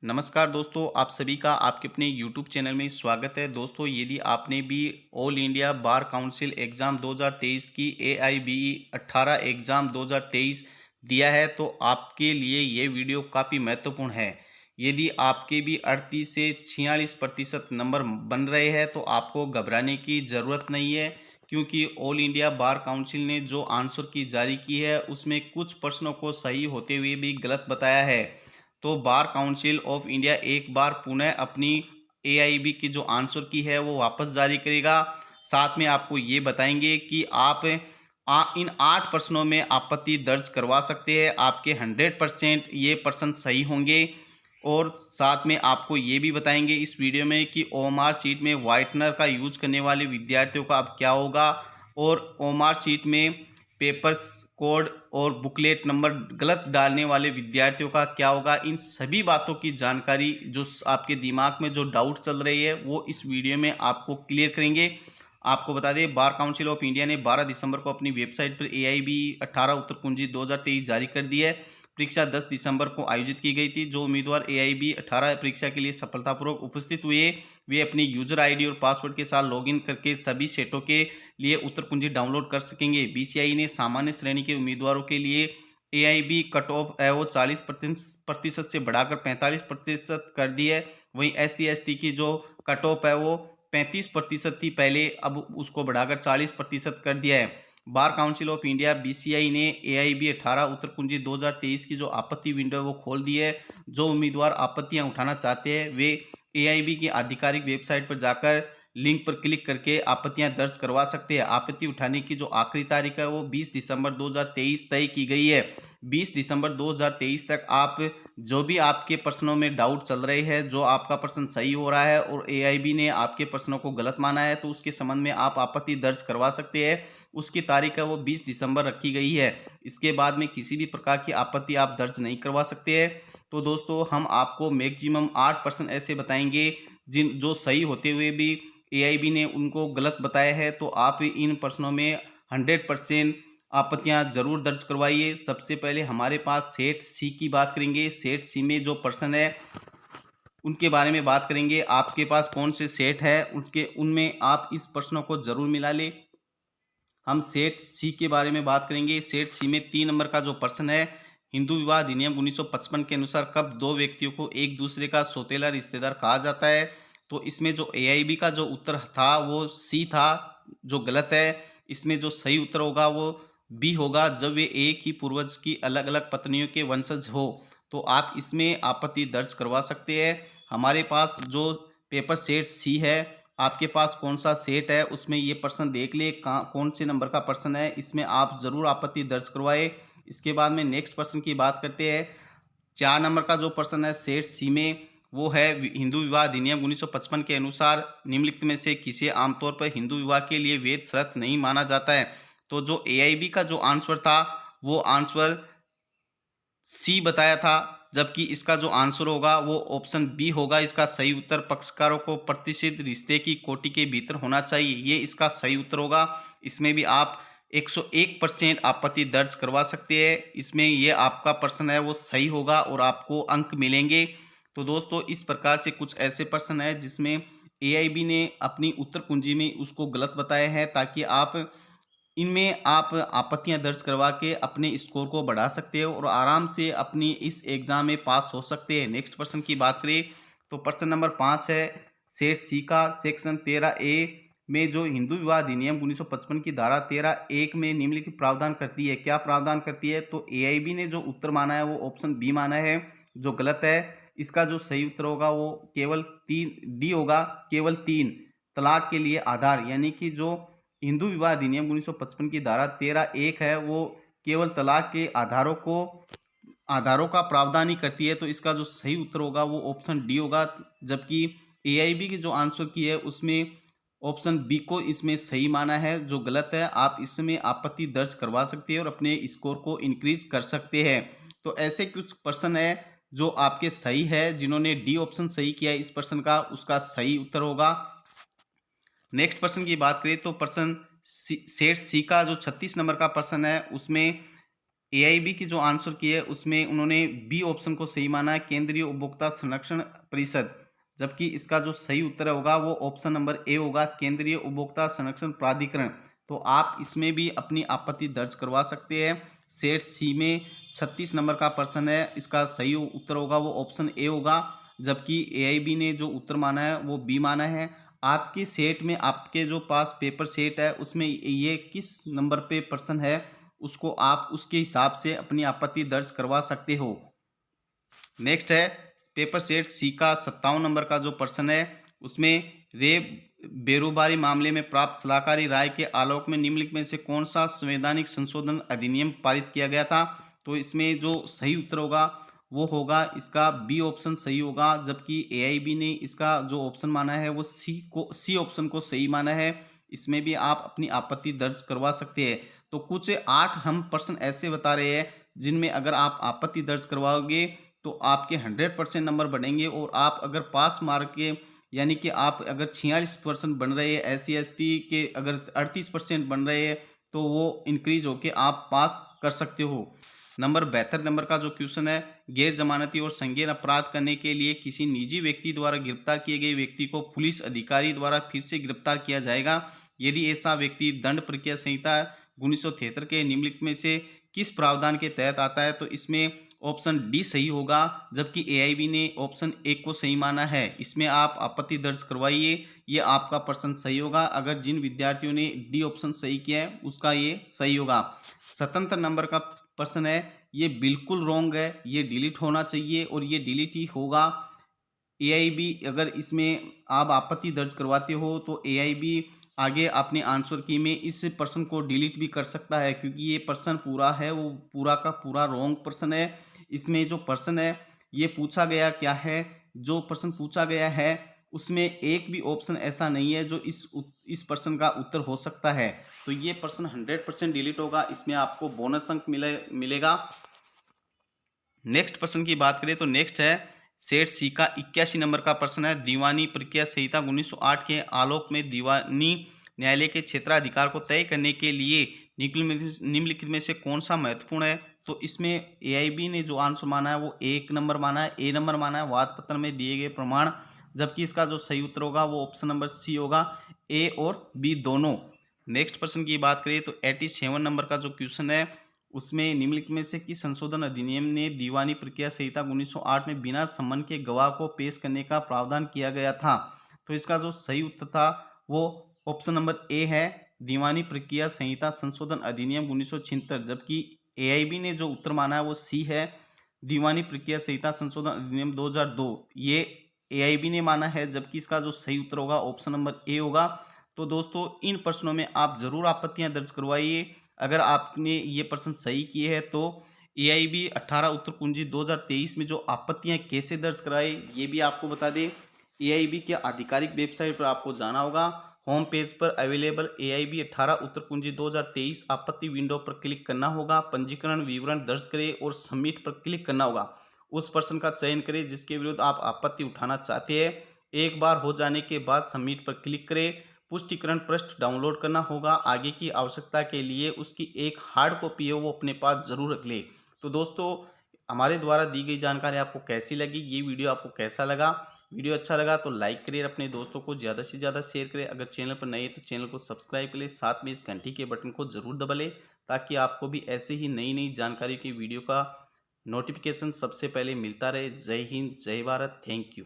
नमस्कार दोस्तों, आप सभी का आपके अपने यूट्यूब चैनल में स्वागत है। दोस्तों, यदि आपने भी all India bar council exam 2023 की AIBE 18 एग्ज़ाम 2023 दिया है, तो आपके लिए ये वीडियो काफ़ी महत्वपूर्ण है। यदि आपके भी 38 से 46% नंबर बन रहे हैं, तो आपको घबराने की ज़रूरत नहीं है, क्योंकि ऑल इंडिया बार काउंसिल ने जो आंसर की जारी की है, उसमें कुछ प्रश्नों को सही होते हुए भी गलत बताया है। तो बार काउंसिल ऑफ इंडिया एक बार पुनः अपनी AIB की जो आंसर की है वो वापस जारी करेगा। साथ में आपको ये बताएंगे कि आप इन 8 प्रश्नों में आपत्ति दर्ज करवा सकते हैं। आपके 100% ये प्रश्न सही होंगे। और साथ में आपको ये भी बताएंगे इस वीडियो में कि OMR शीट में व्हाइटनर का यूज करने वाले विद्यार्थियों का अब क्या होगा, और OMR शीट में पेपर्स कोड और बुकलेट नंबर गलत डालने वाले विद्यार्थियों का क्या होगा। इन सभी बातों की जानकारी जो आपके दिमाग में जो डाउट चल रही है वो इस वीडियो में आपको क्लियर करेंगे। आपको बता दें, बार काउंसिल ऑफ इंडिया ने 12 दिसंबर को अपनी वेबसाइट पर AIBE 18 उत्तर कुंजी 2023 जारी कर दी है। परीक्षा 10 दिसंबर को आयोजित की गई थी। जो उम्मीदवार AIBE 18 परीक्षा के लिए सफलतापूर्वक उपस्थित हुए, वे अपनी यूजर आईडी और पासवर्ड के साथ लॉगिन करके सभी सेटों के लिए उत्तर कुंजी डाउनलोड कर सकेंगे। BCI ने सामान्य श्रेणी के उम्मीदवारों के लिए AIB कट ऑफ है वो 40% से बढ़ाकर 45% कर दी है। वहीं SC ST की जो कट ऑफ है वो 35% थी पहले, अब उसको बढ़ाकर 40% कर दिया है। Bar council of India BCI ने AIB 18 उत्तर कुंजी 2023 की जो आपत्ति विंडो है वो खोल दी है। जो उम्मीदवार आपत्तियां उठाना चाहते हैं वे AIB की आधिकारिक वेबसाइट पर जाकर लिंक पर क्लिक करके आपत्तियां दर्ज करवा सकते हैं। आपत्ति उठाने की जो आखिरी तारीख है वो 20 दिसंबर 2023 तय की गई है। 20 दिसंबर 2023 तक आप जो भी आपके प्रश्नों में डाउट चल रहे हैं, जो आपका प्रश्न सही हो रहा है और AIB ने आपके प्रश्नों को गलत माना है, तो उसके संबंध में आप आपत्ति दर्ज करवा सकते हैं। उसकी तारीख है वो 20 दिसंबर रखी गई है। इसके बाद में किसी भी प्रकार की आपत्ति आप दर्ज नहीं करवा सकते हैं। तो दोस्तों, हम आपको मैक्सिमम 8 प्रश्न ऐसे बताएंगे जिन जो सही होते हुए भी AIB ने उनको गलत बताया है। तो आप इन प्रश्नों में 100% आपत्तियां जरूर दर्ज करवाइए। सबसे पहले हमारे पास सेट सी की बात करेंगे। सेट सी में जो प्रश्न है उनके बारे में बात करेंगे। आपके पास कौन से सेट है उनमें आप इस प्रश्नों को जरूर मिला ले। हम सेट सी के बारे में बात करेंगे। सेट सी में 3 नंबर का जो प्रश्न है, हिंदू विवाह अधिनियम 1955 के अनुसार कब दो व्यक्तियों को एक दूसरे का सौतेला रिश्तेदार कहा जाता है। तो इसमें जो AIB का जो उत्तर था वो सी था, जो गलत है। इसमें जो सही उत्तर होगा वो बी होगा, जब वे एक ही पूर्वज की अलग अलग पत्नियों के वंशज हो। तो आप इसमें आपत्ति दर्ज करवा सकते हैं। हमारे पास जो पेपर सेट सी है, आपके पास कौन सा सेट है उसमें ये प्रश्न देख ले कौन से नंबर का प्रश्न है, इसमें आप जरूर आपत्ति दर्ज करवाए। इसके बाद में नेक्स्ट प्रश्न की बात करते हैं। 4 नंबर का जो प्रश्न है सेट सी में, वो है हिंदू विवाह अधिनियम 1955 के अनुसार निम्नलिखित में से किसे आमतौर पर हिंदू विवाह के लिए वैध शर्त नहीं माना जाता है। तो जो AIB का जो आंसर था वो आंसर सी बताया था, जबकि इसका जो आंसर होगा वो ऑप्शन बी होगा। इसका सही उत्तर पक्षकारों को प्रतिष्ठित रिश्ते की कोटि के भीतर होना चाहिए, ये इसका सही उत्तर होगा। इसमें भी आप 101% आपत्ति दर्ज करवा सकते हैं। इसमें ये आपका प्रश्न है वो सही होगा और आपको अंक मिलेंगे। तो दोस्तों, इस प्रकार से कुछ ऐसे प्रश्न है जिसमें AIB ने अपनी उत्तर कुंजी में उसको गलत बताया है, ताकि आप इनमें आप आपत्तियां दर्ज करवा के अपने स्कोर को बढ़ा सकते हो और आराम से अपनी इस एग्जाम में पास हो सकते हैं। नेक्स्ट प्रश्न की बात करें तो प्रश्न नंबर 5 है सेट सी का। सेक्शन 13A में जो हिंदू विवाह अधिनियम 1955 की धारा 13(1) में निम्नलिखित प्रावधान करती है, क्या प्रावधान करती है। तो AIB ने जो उत्तर माना है वो ऑप्शन बी माना है, जो गलत है। इसका जो सही उत्तर होगा वो केवल 3D होगा, केवल 3 तलाक के लिए आधार, यानी कि जो हिंदू विवाह अधिनियम 1955 की धारा 13(1) है वो केवल तलाक के आधारों का प्रावधान ही करती है। तो इसका जो सही उत्तर होगा वो ऑप्शन डी होगा, जबकि AIB की जो आंसर की है उसमें ऑप्शन बी को इसमें सही माना है, जो गलत है। आप इसमें आपत्ति दर्ज करवा सकते हैं और अपने स्कोर को इंक्रीज कर सकते हैं। तो ऐसे कुछ प्रश्न है जो आपके सही है। जिन्होंने डी ऑप्शन सही किया है इस प्रश्न का, उसका सही उत्तर होगा। नेक्स्ट प्रश्न की बात करें तो प्रश्न सेट सी का जो 36 नंबर का प्रश्न है उसमें एआईबी की जो आंसर की है उसमें उन्होंने बी ऑप्शन को सही माना है, केंद्रीय उपभोक्ता संरक्षण परिषद, जबकि इसका जो सही उत्तर होगा वो ऑप्शन नंबर ए होगा, केंद्रीय उपभोक्ता संरक्षण प्राधिकरण। तो आप इसमें भी अपनी आपत्ति दर्ज करवा सकते हैं। सेट सी में 36 नंबर का प्रश्न है, इसका सही उत्तर होगा वो ऑप्शन ए होगा, जबकि एआईबी ने जो उत्तर माना है वो बी माना है। आपकी सेट में आपके जो पास पेपर सेट है उसमें ये किस नंबर पे प्रश्न है उसको आप उसके हिसाब से अपनी आपत्ति दर्ज करवा सकते हो। नेक्स्ट है पेपर सेट सी का 57 नंबर का जो प्रश्न है उसमें रे बेरोजगारी मामले में प्राप्त सलाहकारी राय के आलोक में निम्नलिखित में से कौन सा संवैधानिक संशोधन अधिनियम पारित किया गया था। तो इसमें जो सही उत्तर होगा वो होगा इसका बी ऑप्शन सही होगा, जबकि एआईबी ने इसका जो ऑप्शन माना है वो सी ऑप्शन को सही माना है। इसमें भी आप अपनी आपत्ति दर्ज करवा सकते हैं। तो कुछ 8 हम प्रश्न ऐसे बता रहे हैं जिनमें अगर आप आपत्ति दर्ज करवाओगे तो आपके 100% नंबर बढ़ेंगे, और आप अगर पास मार्क के यानी कि आप अगर 46% बन रहे हैं, SC ST के अगर 38% बन रहे हैं तो वो इंक्रीज होके आप पास कर सकते हो। नंबर 72 नंबर का जो क्वेश्चन है, गैर जमानती और संज्ञेय अपराध करने के लिए किसी निजी व्यक्ति द्वारा गिरफ्तार किए गए व्यक्ति को पुलिस अधिकारी द्वारा फिर से गिरफ्तार किया जाएगा यदि ऐसा व्यक्ति दंड प्रक्रिया संहिता 1973 के निम्नलिखित में से किस प्रावधान के तहत आता है। तो इसमें ऑप्शन डी सही होगा, जबकि एआईबी ने ऑप्शन ए को सही माना है। इसमें आप आपत्ति दर्ज करवाइए, ये आपका प्रश्न सही होगा। अगर जिन विद्यार्थियों ने डी ऑप्शन सही किया है उसका ये सही होगा। 77 नंबर का प्रश्न है, ये बिल्कुल रॉन्ग है, ये डिलीट होना चाहिए और ये डिलीट ही होगा। एआईबी अगर इसमें आप आपत्ति दर्ज करवाते हो तो एआईबी आगे अपने आंसर की में इस प्रश्न को डिलीट भी कर सकता है, क्योंकि ये प्रश्न पूरा है वो पूरा का पूरा रॉन्ग प्रश्न है। इसमें जो प्रश्न है ये पूछा गया क्या है, जो प्रश्न पूछा गया है उसमें एक भी ऑप्शन ऐसा नहीं है जो इस प्रश्न का उत्तर हो सकता है। तो ये प्रश्न 100% डिलीट होगा, इसमें आपको बोनस अंक मिलेगा। नेक्स्ट प्रश्न की बात करें तो नेक्स्ट है सेट सी का 81 नंबर का प्रश्न है, दीवानी प्रक्रिया संहिता 1908 के आलोक में दीवानी न्यायालय के क्षेत्राधिकार को तय करने के लिए निम्नलिखित में से कौन सा महत्वपूर्ण है। तो इसमें एआईबी ने जो आंसर माना है वो एक नंबर माना है, ए नंबर माना है वाद पत्र में दिए गए प्रमाण, जबकि इसका जो सही उत्तर होगा वो ऑप्शन नंबर सी होगा, ए और बी दोनों। नेक्स्ट प्रश्न की बात करें तो 87 नंबर का जो क्वेश्चन है उसमें निम्नलिखित में से किस संशोधन अधिनियम ने दीवानी प्रक्रिया संहिता 1908 में बिना सम्मन के गवाह को पेश करने का प्रावधान किया गया था। तो इसका जो सही उत्तर था वो ऑप्शन नंबर ए है, दीवानी प्रक्रिया संहिता संशोधन अधिनियम 1976, जबकि एआईबी ने जो उत्तर माना है वो सी है, दीवानी प्रक्रिया संहिता संशोधन अधिनियम 2002। ये एआईबी ने माना है, जबकि इसका जो सही उत्तर होगा ऑप्शन नंबर ए होगा। तो दोस्तों इन प्रश्नों में आप जरूर आपत्तियां दर्ज करवाइए। अगर आपने ये प्रश्न सही किए हैं तो एआईबी 18 उत्तर कुंजी 2023 में जो आपत्तियां कैसे दर्ज कराए ये भी आपको बता दें। एआईबी के आधिकारिक वेबसाइट पर आपको जाना होगा, होम पेज पर अवेलेबल एआईबी 18 उत्तर कुंजी 2023 आपत्ति विंडो पर क्लिक करना होगा, पंजीकरण विवरण दर्ज करें और सबमिट पर क्लिक करना होगा। उस पर्सन का चयन करें जिसके विरुद्ध आप आपत्ति उठाना चाहते हैं। एक बार हो जाने के बाद सबमिट पर क्लिक करें, पुष्टिकरण पृष्ठ डाउनलोड करना होगा। आगे की आवश्यकता के लिए उसकी एक हार्ड कॉपी है वो अपने पास जरूर रख ले। तो दोस्तों हमारे द्वारा दी गई जानकारी आपको कैसी लगी, ये वीडियो आपको कैसा लगा। वीडियो अच्छा लगा तो लाइक करिए, अपने दोस्तों को ज़्यादा से ज़्यादा शेयर करें। अगर चैनल पर नए हैं तो चैनल को सब्सक्राइब कर ले, साथ में इस घंटी के बटन को जरूर दबा लें ताकि आपको भी ऐसे ही नई नई जानकारी की वीडियो का नोटिफिकेशन सबसे पहले मिलता रहे। जय हिंद, जय भारत, थैंक यू।